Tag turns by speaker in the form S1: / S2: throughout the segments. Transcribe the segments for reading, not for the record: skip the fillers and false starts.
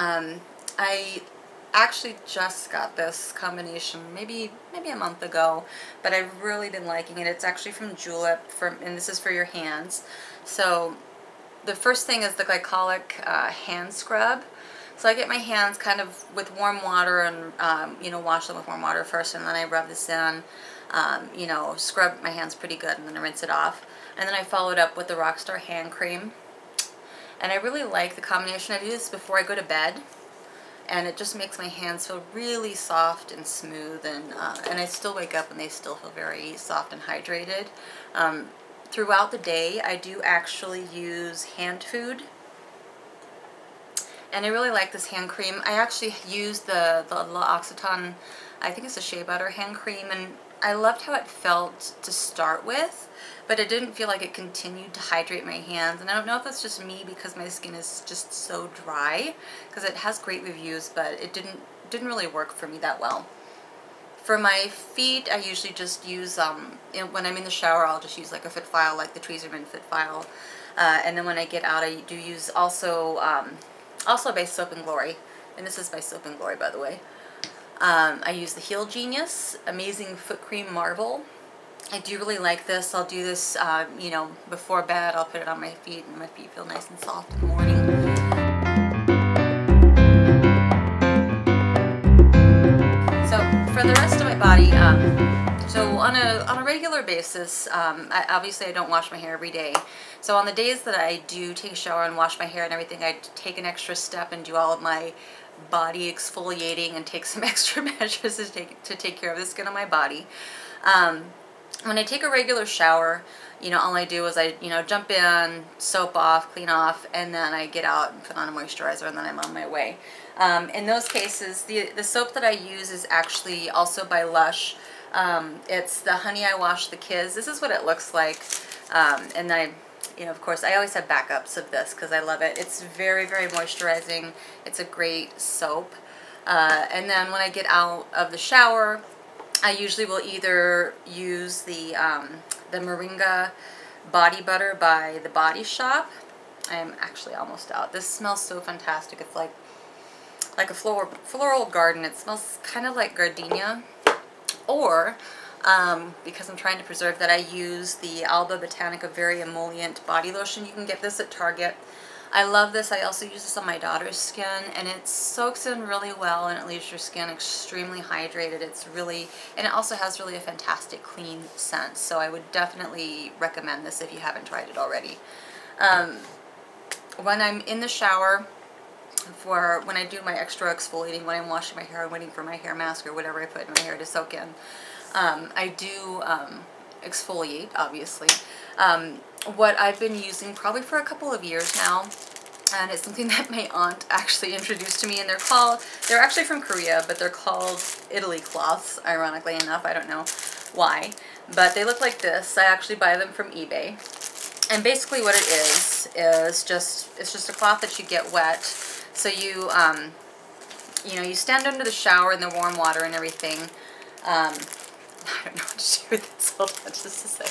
S1: I actually just got this combination maybe a month ago, but I've really been liking it. It's actually from Julep, and this is for your hands. So the first thing is the glycolic hand scrub. So I get my hands kind of with warm water and, you know, wash them with warm water first, and then I rub this in, you know, scrub my hands pretty good, and then I rinse it off. And then I follow it up with the Rockstar hand cream. And I really like the combination. I do this before I go to bed, and it just makes my hands feel really soft and smooth, and I still wake up and they still feel very soft and hydrated. Throughout the day, I do actually use hand food. And I really like this hand cream. I actually use the L'Occitane, I think it's a shea butter hand cream, and I loved how it felt to start with, but it didn't feel like it continued to hydrate my hands. And I don't know if it's just me because my skin is just so dry, because it has great reviews, but it didn't really work for me that well. For my feet, I usually just use, when I'm in the shower, I'll just use like a Fit File, like the Tweezerman Fit File. And then when I get out, I do use also by Soap & Glory, and this is by Soap & Glory, by the way. I use the Heal Genius Amazing Foot Cream Marble. I do really like this. I'll do this, you know, before bed. I'll put it on my feet, and my feet feel nice and soft in the morning. So for the rest of my body, so on a regular basis, obviously I don't wash my hair every day. So on the days that I do take a shower and wash my hair and everything, I take an extra step and do all of my body exfoliating and take some extra measures to take care of the skin on my body. When I take a regular shower, you know, all I do is I, you know, jump in, soap off, clean off, and then I get out and put on a moisturizer, and then I'm on my way. In those cases, the soap that I use is actually also by Lush. It's the Honey I Wash the Kids. This is what it looks like, and you know, of course, I always have backups of this because I love it. It's very, very moisturizing. It's a great soap. And then when I get out of the shower, I usually will either use the Moringa Body Butter by The Body Shop. I'm actually almost out. This smells so fantastic. It's like a floral garden. It smells kind of like gardenia. Or, because I'm trying to preserve that, I use the Alba Botanica Very Emollient Body Lotion. You can get this at Target. I love this. I also use this on my daughter's skin, and it soaks in really well, and it leaves your skin extremely hydrated. It's really, and it also has really a fantastic clean scent, so I would definitely recommend this if you haven't tried it already. When I'm in the shower, when I do my extra exfoliating, when I'm washing my hair and waiting for my hair mask or whatever I put in my hair to soak in, I do exfoliate, obviously. What I've been using probably for a couple of years now, and it's something that my aunt actually introduced to me, and they're actually from Korea, but they're called Italy cloths, ironically enough. I don't know why, but they look like this. I actually buy them from eBay. And basically what it is just a cloth that you get wet. So you, you know, you stand under the shower in the warm water and everything. I don't know what to do with this. Hold on just a sec.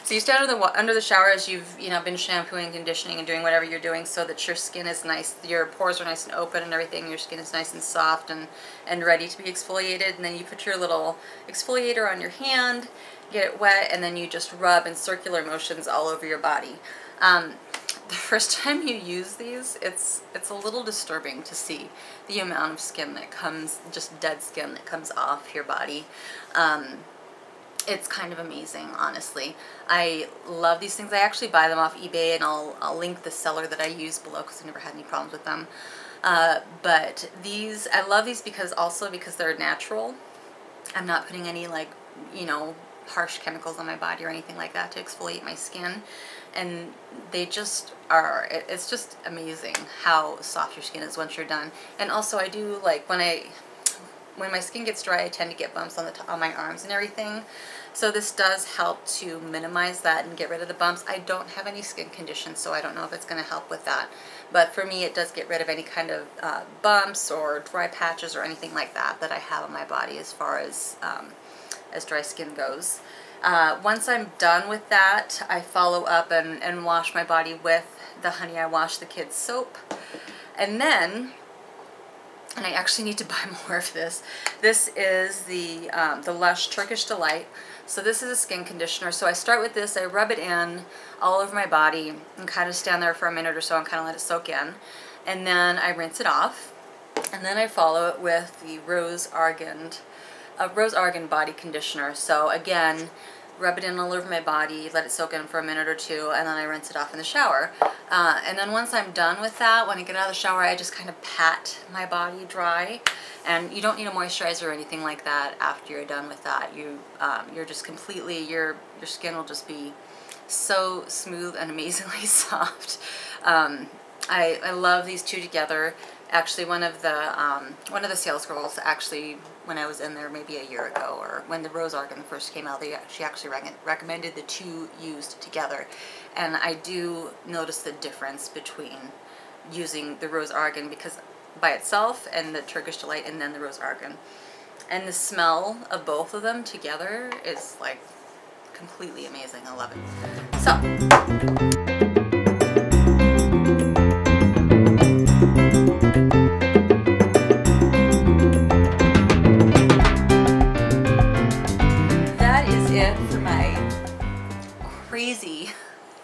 S1: So you stand under the shower as you've, you know, been shampooing, conditioning, and doing whatever you're doing, so that your skin is nice, your pores are nice and open and everything, your skin is nice and soft and ready to be exfoliated. And then you put your little exfoliator on your hand, get it wet, and then you just rub in circular motions all over your body. The first time you use these, it's a little disturbing to see the amount of skin that comes, just dead skin that comes off your body. It's kind of amazing, honestly. I love these things. I actually buy them off eBay, and I'll link the seller that I use below because I never had any problems with them. But these, I love these because they're natural. I'm not putting any, like, you know, harsh chemicals on my body or anything like that to exfoliate my skin. And they just are, it's just amazing how soft your skin is once you're done. And also I do, like, when my skin gets dry, I tend to get bumps on my arms and everything. So this does help to minimize that and get rid of the bumps. I don't have any skin conditions, so I don't know if it's going to help with that. But for me, it does get rid of any kind of bumps or dry patches or anything like that I have on my body as far as dry skin goes. Once I'm done with that, I follow up and wash my body with the Honey I Wash the Kids soap. And then and I actually need to buy more of this. This is the Lush Turkish Delight. So this is a skin conditioner. So I start with this, I rub it in all over my body and kind of stand there for a minute or so and kind of let it soak in. And then I rinse it off. And then I follow it with the Rose Argan body conditioner. So again, rub it in all over my body, let it soak in for a minute or two, and then I rinse it off in the shower. And then once I'm done with that, when I get out of the shower, I just kind of pat my body dry. And you don't need a moisturizer or anything like that after you're done with that. You're just completely, your skin will just be so smooth and amazingly soft. I love these two together. Actually, one of the sales girls, actually, when I was in there maybe a year ago, or when the Rose Argan first came out, she actually recommended the two used together. And I do notice the difference between using the Rose Argan because by itself and the Turkish Delight and then the Rose Argan. And the smell of both of them together is like completely amazing. I love it. So crazy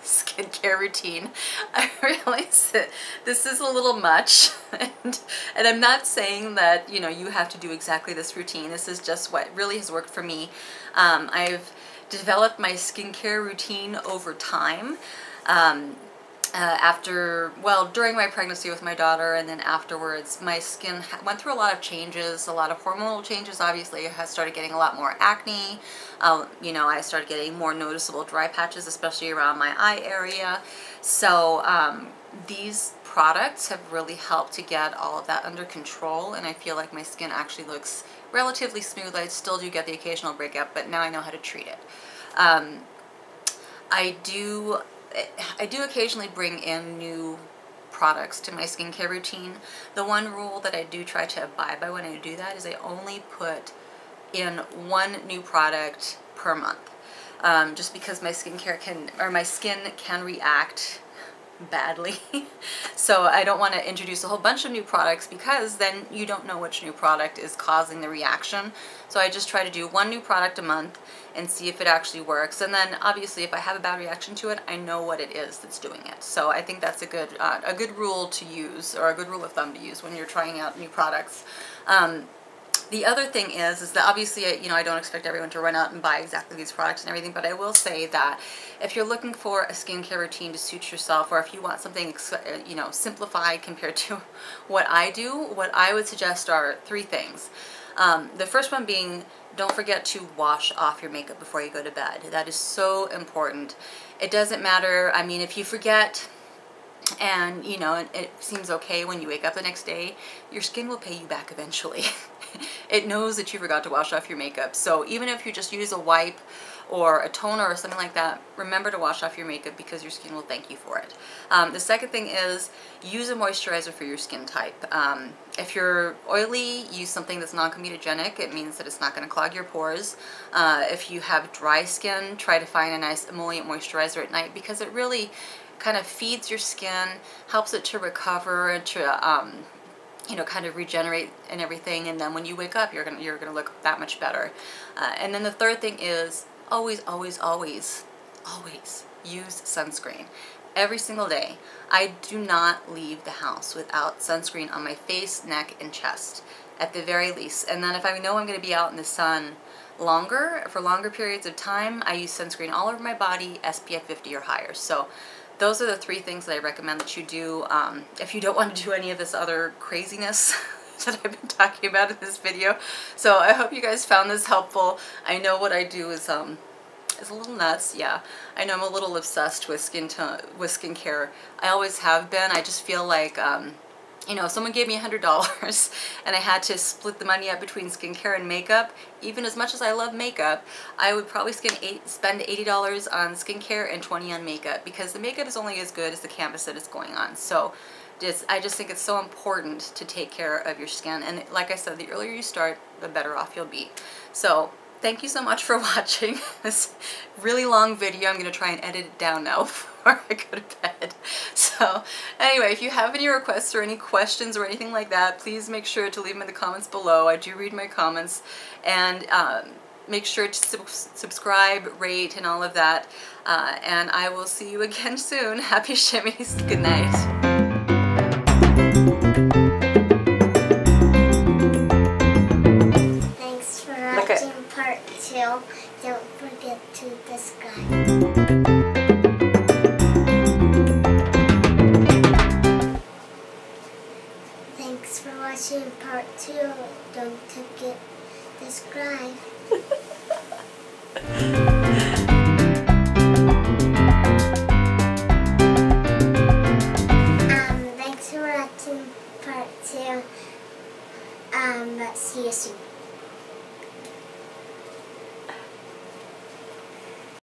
S1: skincare routine. I realize that this is a little much, and I'm not saying that, you know, you have to do exactly this routine. This is just what really has worked for me. I've developed my skincare routine over time. During my pregnancy with my daughter, and then afterwards, my skin went through a lot of changes, a lot of hormonal changes. Obviously, I started getting a lot more acne. You know, I started getting more noticeable dry patches, especially around my eye area. So these products have really helped to get all of that under control, and I feel like my skin actually looks relatively smooth. I still do get the occasional breakup, but now I know how to treat it. I do occasionally bring in new products to my skincare routine. The one rule that I do try to abide by when I do that is I only put in one new product per month, just because my skin can react badly. So I don't want to introduce a whole bunch of new products because then you don't know which new product is causing the reaction. So I just try to do one new product a month and see if it actually works. And then obviously if I have a bad reaction to it, I know what it is that's doing it. So I think that's a good rule to use, or a good rule of thumb to use when you're trying out new products. The other thing is that obviously, you know, I don't expect everyone to run out and buy exactly these products and everything, but I will say that if you're looking for a skincare routine to suit yourself, or if you want something, you know, simplified compared to what I do, what I would suggest are three things. The first one being, don't forget to wash off your makeup before you go to bed. That is so important. It doesn't matter, I mean, if you forget, and you know, it seems okay when you wake up the next day, your skin will pay you back eventually. It knows that you forgot to wash off your makeup. So even if you just use a wipe or a toner or something like that, remember to wash off your makeup because your skin will thank you for it. The second thing is use a moisturizer for your skin type. If you're oily, use something that's non-comedogenic. It means that it's not going to clog your pores. If you have dry skin, try to find a nice emollient moisturizer at night because it really kind of feeds your skin, helps it to recover and to you know, kind of regenerate and everything, and then when you wake up, you're gonna look that much better. And then the third thing is always use sunscreen. Every single day. I do not leave the house without sunscreen on my face, neck, and chest, at the very least. And then if I know I'm going to be out in the sun for longer periods of time, I use sunscreen all over my body, SPF 50 or higher. So those are the three things that I recommend that you do if you don't want to do any of this other craziness that I've been talking about in this video. So I hope you guys found this helpful. I know what I do is a little nuts. Yeah, I know I'm a little obsessed with skincare. I always have been. I just feel like you know, if someone gave me $100 and I had to split the money up between skincare and makeup, even as much as I love makeup, I would probably spend $80 on skincare and $20 on makeup, because the makeup is only as good as the canvas that it's going on. So I just think it's so important to take care of your skin. And like I said, the earlier you start, the better off you'll be. So thank you so much for watching this really long video. I'm going to try and edit it down now before I go to bed. So So anyway, if you have any requests or any questions or anything like that, please make sure to leave them in the comments below. I do read my comments, and make sure to subscribe, rate, and all of that. And I will see you again soon. Happy shimmies. Good night.
S2: Thanks for watching part 2. Don't forget to subscribe. Thanks for watching part 2. Don't forget to subscribe. Thanks for watching part 2. See you soon.